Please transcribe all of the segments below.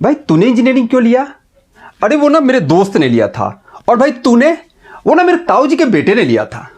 भाई तूने इंजीनियरिंग क्यों लिया? अरे वो ना मेरे दोस्त ने लिया था। और भाई तूने? वो ना मेरे ताऊ जी के बेटे ने लिया था।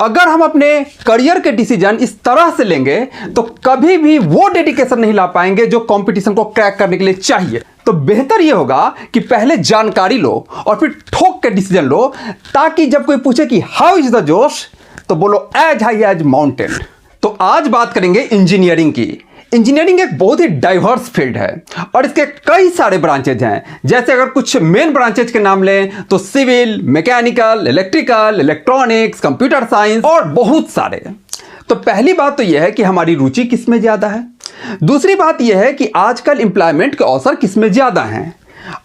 अगर हम अपने करियर के डिसीजन इस तरह से लेंगे तो कभी भी वो डेडिकेशन नहीं ला पाएंगे जो कंपटीशन को क्रैक करने के लिए चाहिए। तो बेहतर ये होगा कि पहले जानकारी लो और फिर ठोक के डिसीजन लो, ताकि जब कोई पूछे कि हाउ इज द जोश तो बोलो एज हाई एज माउंटेन। तो आज बात करेंगे इंजीनियरिंग की। इंजीनियरिंग एक बहुत ही डाइवर्स फील्ड है और इसके कई सारे ब्रांचेज हैं। जैसे अगर कुछ मेन ब्रांचेज के नाम लें तो civil, mechanical, electrical, electronics, computer science और बहुत सारे। तो पहली बात तो यह है कि हमारी रुचि किस में ज़्यादा है। दूसरी बात यह है कि आजकल एम्प्लॉयमेंट के अवसर किस में ज़्यादा हैं।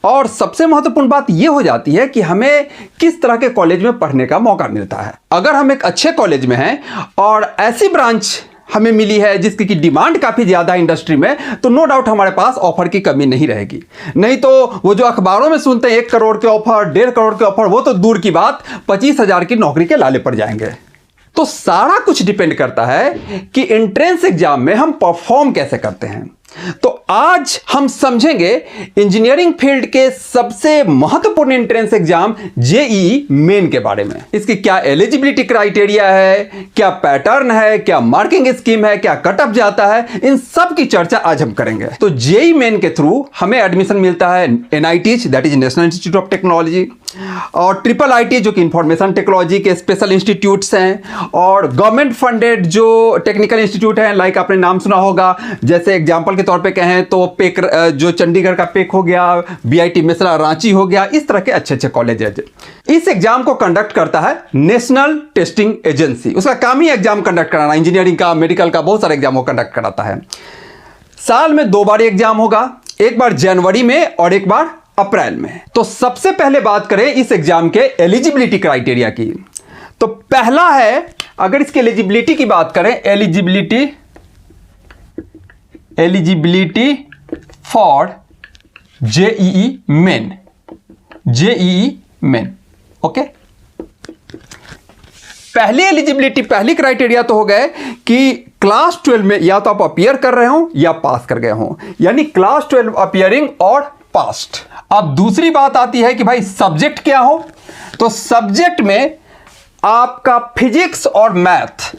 और सबसे महत्वपूर्ण बात यह हो जाती है कि हमें किस तरह के कॉलेज में पढ़ने का मौका मिलता है। अगर हम एक अच्छे कॉलेज में हैं और ऐसी ब्रांच हमें मिली है जिसकी की डिमांड काफ़ी ज़्यादा इंडस्ट्री में, तो नो डाउट हमारे पास ऑफर की कमी नहीं रहेगी। नहीं तो वो जो अखबारों में सुनते हैं 1 करोड़ के ऑफर, 1.5 करोड़ के ऑफर, वो तो दूर की बात, 25,000 की नौकरी के लाले पड़ जाएंगे। तो सारा कुछ डिपेंड करता है कि एंट्रेंस एग्जाम में हम परफॉर्म कैसे करते हैं। तो आज हम समझेंगे इंजीनियरिंग फील्ड के सबसे महत्वपूर्ण एंट्रेंस एग्जाम जेईई मेन के बारे में। इसकी क्या एलिजिबिलिटी क्राइटेरिया है, क्या पैटर्न है, क्या मार्किंग स्कीम है, क्या कट ऑफ जाता है, इन सब की चर्चा आज हम करेंगे। तो जेईई मेन के थ्रू हमें एडमिशन मिलता है NITH, that is national institute of technology, और IIIT जो कि इंफॉर्मेशन टेक्नोलॉजी के स्पेशल इंस्टीट्यूट्स हैं, और गवर्नमेंट फंडेड जो टेक्निकल इंस्टीट्यूट हैं, लाइक आपने नाम सुना होगा, जैसे एग्जांपल के तौर पे कहें तो पेक जो चंडीगढ़ का पेक हो गया, BIT मिश्रा रांची हो गया, इस तरह के अच्छे अच्छे कॉलेज हैं। इस एग्जाम को कंडक्ट करता है नेशनल टेस्टिंग एजेंसी। उसका काम ही एग्जाम कंडक्ट कराना, इंजीनियरिंग का, मेडिकल का, बहुत सारे एग्जाम को कंडक्ट कराता है। साल में 2 बार एग्जाम होगा, एक बार जनवरी में और एक बार अप्रैल में। तो सबसे पहले बात करें इस एग्जाम के एलिजिबिलिटी क्राइटेरिया की। तो पहला है, अगर इसके एलिजिबिलिटी की बात करें, eligibility for JEE main, okay. पहली एलिजिबिलिटी, पहली क्राइटेरिया तो हो गए कि क्लास 12 में या तो आप अपीयर कर रहे हो या पास कर गए हो, यानी क्लास 12 अपीयरिंग और पास्ट। अब दूसरी बात आती है कि भाई सब्जेक्ट क्या हो। तो सब्जेक्ट में आपका फिजिक्स और मैथ,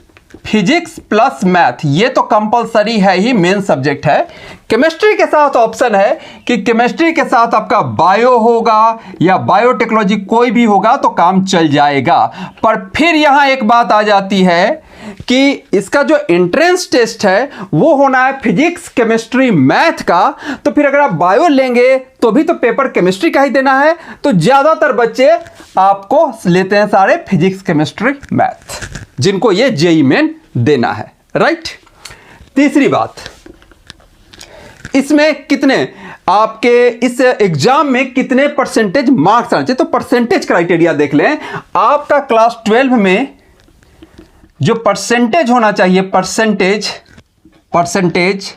फिजिक्स प्लस मैथ, ये तो कंपलसरी है ही, मेन सब्जेक्ट है। केमिस्ट्री के साथ ऑप्शन है कि केमिस्ट्री के साथ आपका बायो होगा या बायोटेक्नोलॉजी, कोई भी होगा तो काम चल जाएगा। पर फिर यहां एक बात आ जाती है कि इसका जो एंट्रेंस टेस्ट है वो होना है फिजिक्स, केमिस्ट्री, मैथ का। तो फिर अगर आप बायो लेंगे तो भी तो पेपर केमिस्ट्री का ही देना है। तो ज्यादातर बच्चे आपको लेते हैं सारे फिजिक्स, केमिस्ट्री, मैथ, जिनको ये जेईई मेन देना है, राइट। तीसरी बात, इसमें कितने आपके इस एग्जाम में कितने परसेंटेज मार्क्स आने चाहिए। तो परसेंटेज क्राइटेरिया देख लें। आपका क्लास 12 में जो परसेंटेज होना चाहिए, percentage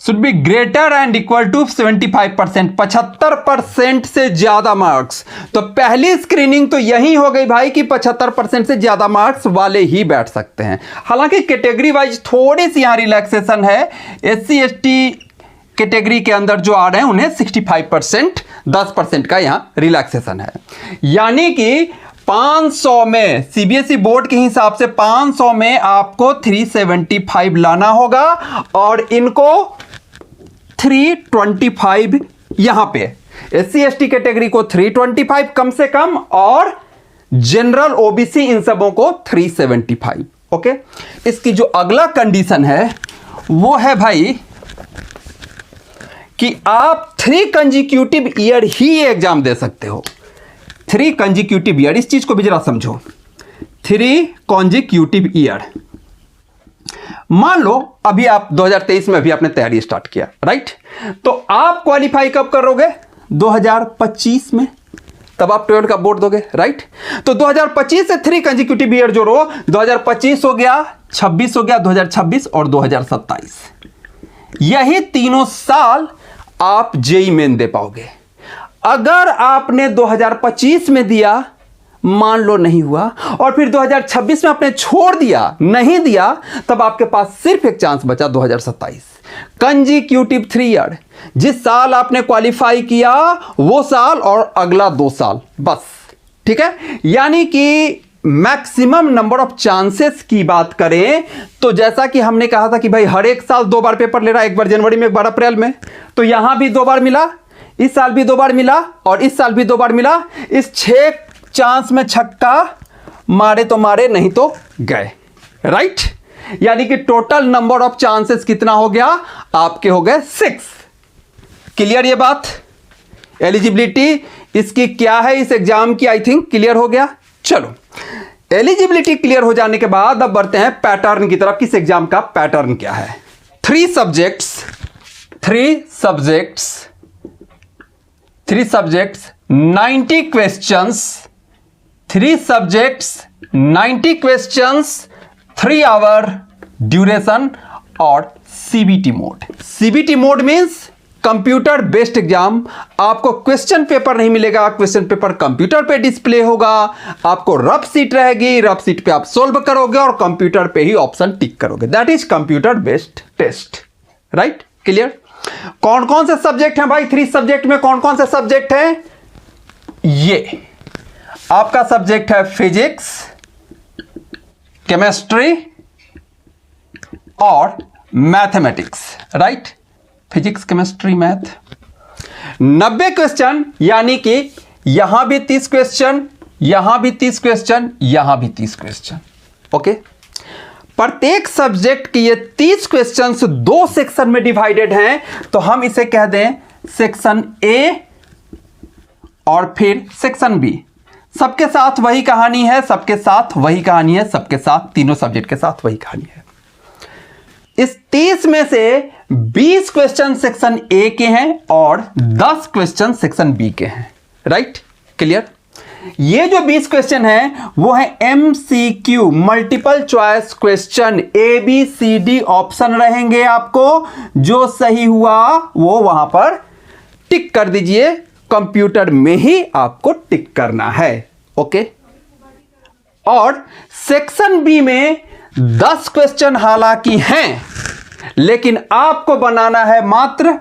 should be greater and equal to 75%, 75% से ज्यादा मार्क्स। तो पहली स्क्रीनिंग तो यही हो गई भाई कि 75% से ज्यादा मार्क्स वाले ही बैठ सकते हैं। हालांकि कैटेगरी वाइज थोड़ी सी यहां रिलैक्सेशन है। SC ST कैटेगरी के अंदर जो आ रहे हैं उन्हें 65%, 10% का यहां रिलैक्सेशन है। यानी कि 500 में, CBSE बोर्ड के हिसाब से 500 में आपको 375 लाना होगा और इनको 325 यहां पे SC ST कैटेगरी को 325 कम से कम, और जनरल OBC इन सबों को 375, ओके। इसकी जो अगला कंडीशन है वो है भाई कि आप 3 कंजिक्यूटिव ईयर ही एग्जाम दे सकते हो। 3 कंजिक्यूटिव ईयर, इस चीज को भी जरा समझो। 3 कंजिक्यूटिव ईयर, मान लो अभी आप 2023 में अभी आपने तैयारी स्टार्ट किया, राइट। तो आप क्वालिफाई कब करोगे? 2025 में, तब आप 12 का बोर्ड दोगे, राइट। तो 2025 से 3 कंजिक्यूटिव ईयर जोड़ो, 2025 हो गया, 26 हो गया, 2026 और 2027, यही तीनों साल आप जेईई मेन दे पाओगे। अगर आपने 2025 में दिया मान लो नहीं हुआ, और फिर 2026 में आपने छोड़ दिया, नहीं दिया, तब आपके पास सिर्फ एक चांस बचा 2027। कंजिक्यूटिव 3 ईयर, जिस साल आपने क्वालिफाई किया वो साल और अगला 2 साल बस, ठीक है। यानी कि मैक्सिमम नंबर ऑफ चांसेस की बात करें तो जैसा कि हमने कहा था कि भाई हर एक साल 2 बार पेपर ले रहा है, एक बार जनवरी में, एक बार अप्रैल में, तो यहां भी 2 बार मिला, इस साल भी 2 बार मिला और इस साल भी 2 बार मिला। इस 6 चांस में छक्का मारे तो मारे, नहीं तो गए, राइट। यानी कि टोटल नंबर ऑफ चांसेस कितना हो गया आपके, हो गए 6। क्लियर ये बात? एलिजिबिलिटी इसकी क्या है इस एग्जाम की, आई थिंक क्लियर हो गया। चलो, एलिजिबिलिटी क्लियर हो जाने के बाद अब बढ़ते हैं पैटर्न की तरफ। किस एग्जाम का पैटर्न क्या है? 3 subjects 90 questions, 3 subjects 90 questions, 3 hour duration और CBT mode. CBT mode means computer based exam. आपको क्वेश्चन पेपर नहीं मिलेगा, क्वेश्चन पेपर कंप्यूटर पे डिस्प्ले होगा, आपको रफ सीट रहेगी, रफ सीट पे आप सोल्व करोगे और कंप्यूटर पे ही ऑप्शन टिक करोगे। That is computer based test, right? Clear? कौन कौन से सब्जेक्ट हैं भाई? 3 सब्जेक्ट में कौन कौन से सब्जेक्ट हैं? ये आपका सब्जेक्ट है फिजिक्स, केमिस्ट्री और mathematics, right? Physics, chemistry, math. 90 question, यानी कि यहां भी 30 क्वेश्चन, यहां भी 30 क्वेश्चन, यहां भी 30 क्वेश्चन, ओके। प्रत्येक सब्जेक्ट की ये 30 क्वेश्चंस 2 सेक्शन में डिवाइडेड हैं, तो हम इसे कह दें सेक्शन ए और फिर सेक्शन बी। सबके साथ वही कहानी है, सबके साथ वही कहानी है, सबके साथ, तीनों सब्जेक्ट के साथ वही कहानी है। इस 30 में से 20 क्वेश्चन सेक्शन ए के हैं और 10 क्वेश्चन सेक्शन बी के हैं, राइट? क्लियर? ये जो 20 क्वेश्चन हैं वो है MCQ, multiple choice question. A B C D option रहेंगे आपको, जो सही हुआ वो वहां पर टिक कर दीजिए, कंप्यूटर में ही आपको टिक करना है, ओके। और सेक्शन बी में 10 क्वेश्चन हालांकि हैं, लेकिन आपको बनाना है मात्र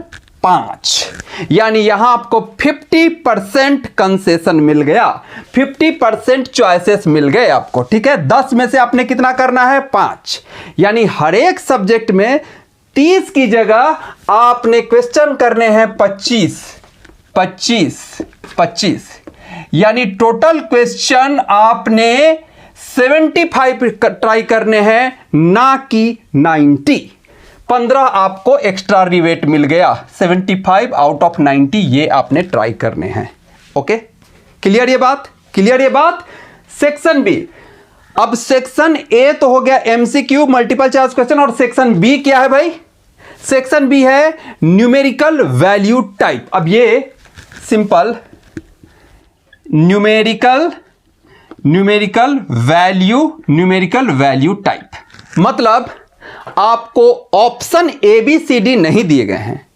5, यानी यहां आपको 50% कंसेशन मिल गया, 50% चॉइसेस मिल गए आपको, ठीक है। 10 में से आपने कितना करना है? 5, यानी हर एक सब्जेक्ट में 30 की जगह आपने क्वेश्चन करने हैं 25, यानी टोटल क्वेश्चन आपने 75 ट्राई करने हैं, ना कि 90। 15 आपको एक्स्ट्रा रिवेट मिल गया, 75 आउट ऑफ 90 ये आपने ट्राई करने हैं, ओके। क्लियर ये बात? क्लियर ये बात? Section B. अब सेक्शन ए तो हो गया एमसीक्यू, मल्टीपल चॉइस क्वेश्चन, और सेक्शन बी क्या है भाई? सेक्शन बी है न्यूमेरिकल वैल्यू टाइप। अब ये सिंपल न्यूमेरिकल वैल्यू टाइप, मतलब आपको option A B C D नहीं दिए गए हैं,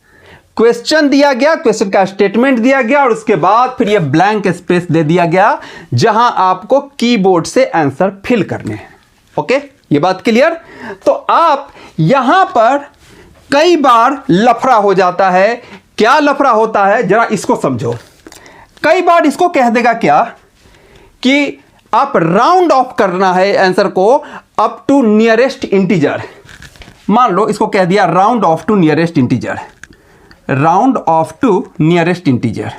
क्वेश्चन दिया गया, क्वेश्चन का स्टेटमेंट दिया गया और उसके बाद फिर ये ब्लैंक स्पेस दे दिया गया जहां आपको कीबोर्ड से आंसर फिल करने हैं, ओके। ये बात क्लियर? तो आप यहां पर कई बार लफड़ा हो जाता है। क्या लफड़ा होता है जरा इसको समझो। कई बार इसको कह देगा क्या कि आप राउंड ऑफ करना है आंसर को अप टू नियरेस्ट इंटीजर। मान लो इसको कह दिया round off to nearest integer, round off to nearest integer,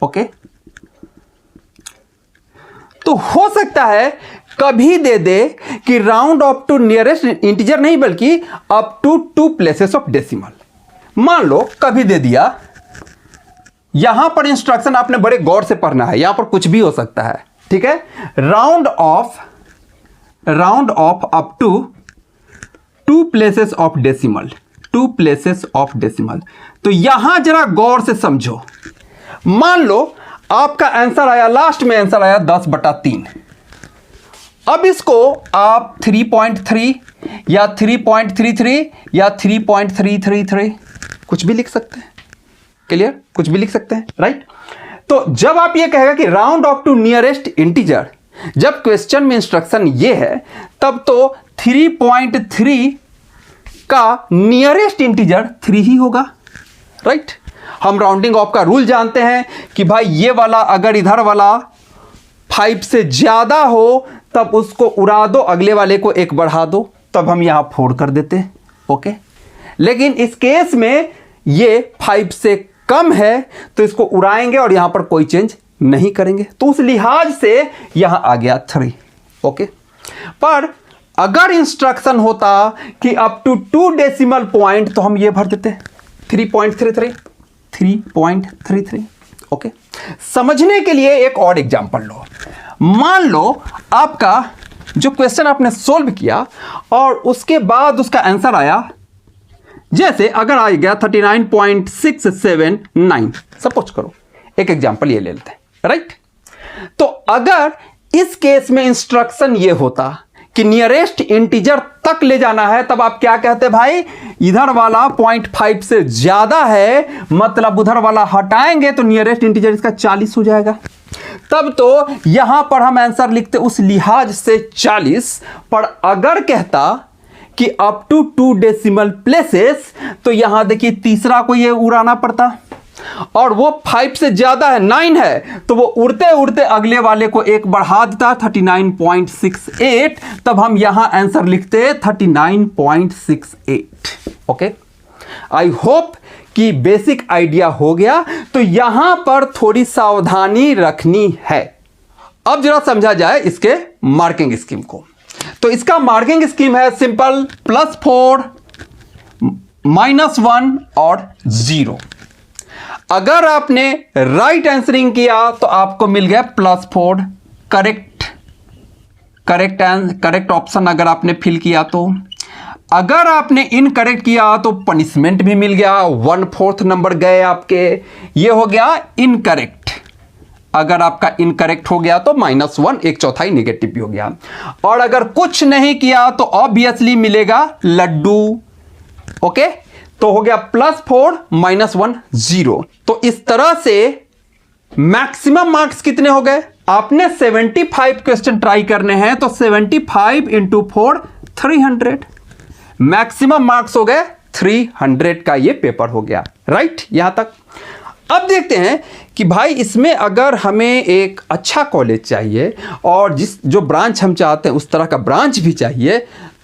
okay. तो हो सकता है कभी दे दे कि round off to nearest integer नहीं बल्कि up to 2 places of decimal. मान लो कभी दे दिया। यहां पर इंस्ट्रक्शन आपने बड़े गौर से पढ़ना है, यहां पर कुछ भी हो सकता है, ठीक है। Round off up to 2 places of decimal, 2 places of decimal. तो यहां जरा गौर से समझो। मान लो आपका आंसर आया, लास्ट में आंसर आया 10/3। अब इसको आप 3.3 या 3.33 या 3.333 कुछ भी लिख सकते हैं, क्लियर? कुछ भी लिख सकते हैं, राइट? तो जब आप ये कहेगा कि round off to nearest integer, जब क्वेश्चन में इंस्ट्रक्शन ये है तब तो 3.3 का नियरेस्ट इंटीजर 3 ही होगा, राइट। हम राउंडिंग ऑफ का रूल जानते हैं कि भाई ये वाला अगर इधर वाला 5 से ज़्यादा हो तब उसको उड़ा दो, अगले वाले को 1 बढ़ा दो, तब हम यहाँ 4 कर देते हैं, ओके। लेकिन इस केस में ये 5 से कम है तो इसको उड़ाएंगे और यहाँ पर कोई चेंज नहीं करेंगे, तो उस लिहाज से यहाँ आ गया 3, ओके। पर अगर इंस्ट्रक्शन होता कि अप टू 2 डेसिमल पॉइंट तो हम ये भर देते 3.33, ओके। समझने के लिए एक और एग्जांपल लो। मान लो आपका जो क्वेश्चन आपने सोल्व किया और उसके बाद उसका आंसर आया, जैसे अगर आ गया 39.679, सपोज करो, एक एग्जांपल ये ले लेते हैं, राइट। तो अगर इस केस में इंस्ट्रक्शन ये होता कि नियरेस्ट इंटीजर तक ले जाना है, तब आप क्या कहते भाई, इधर वाला 0.5 से ज्यादा है, मतलब उधर वाला हटाएंगे तो नियरेस्ट इंटीजर इसका 40 हो जाएगा। तब तो यहां पर हम आंसर लिखते उस लिहाज से 40, पर अगर कहता कि अप टू 2 डेसिमल प्लेसेस तो यहां देखिए तीसरा को ये उड़ाना पड़ता, और वो 5 से ज्यादा है, 9 है, तो वो उड़ते उड़ते अगले वाले को 1 बढ़ा देता 39.68, तब हम यहां आंसर लिखते 39.68, ओके। आई होप कि बेसिक आइडिया हो गया। तो यहां पर थोड़ी सावधानी रखनी है। अब जरा समझा जाए इसके मार्किंग स्कीम को। तो इसका मार्किंग स्कीम है सिंपल, +4, -1 और 0। अगर आपने राइट आंसरिंग किया तो आपको मिल गया +4, करेक्ट ऑप्शन अगर आपने फिल किया तो। अगर आपने इनकरेक्ट किया तो पनिशमेंट भी मिल गया, 1/4 नंबर गए आपके, ये हो गया इनकरेक्ट। अगर आपका इनकरेक्ट हो गया तो -1, 1/4 नेगेटिव भी हो गया। और अगर कुछ नहीं किया तो ऑब्वियसली मिलेगा लड्डू, ओके। तो हो गया +4, -1, 0। तो इस तरह से मैक्सिमम मार्क्स कितने हो गए, आपने 75 क्वेश्चन ट्राई करने हैं तो 75 × 4 300, मैक्सिमम मार्क्स हो गए 300 का ये पेपर हो गया, राइट। यहां तक। अब देखते हैं कि भाई इसमें अगर हमें एक अच्छा कॉलेज चाहिए और जो ब्रांच हम चाहते हैं उस तरह का ब्रांच भी चाहिए,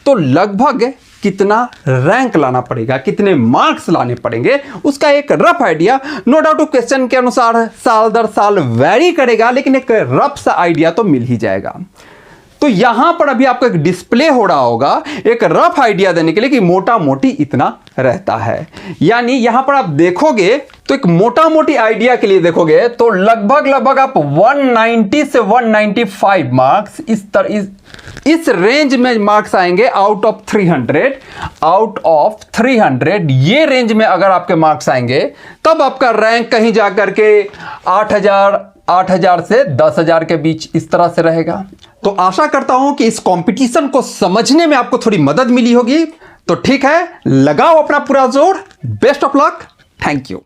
तो लगभग कितना रैंक लाना पड़ेगा, कितने मार्क्स लाने पड़ेंगे, उसका एक rough idea, no doubt question के अनुसार साल दर साल वैरी करेगा, लेकिन एक रफ सा आइडिया तो मिल ही जाएगा। तो यहां पर अभी आपको एक डिस्प्ले हो रहा होगा एक रफ आइडिया देने के लिए कि मोटा मोटी इतना रहता है। यानी यहां पर आप देखोगे तो एक मोटा मोटी आइडिया के लिए देखोगे तो लगभग आप 190 से 195 मार्क्स इस रेंज में मार्क्स आएंगे आउट ऑफ 300। ये रेंज में अगर आपके मार्क्स आएंगे तब आपका रैंक कहीं जाकर के 8,000 से 10,000 के बीच इस तरह से रहेगा। तो आशा करता हूं कि इस कंपटीशन को समझने में आपको थोड़ी मदद मिली होगी। तो ठीक है, लगाओ अपना पूरा जोर। Best of luck, thank you.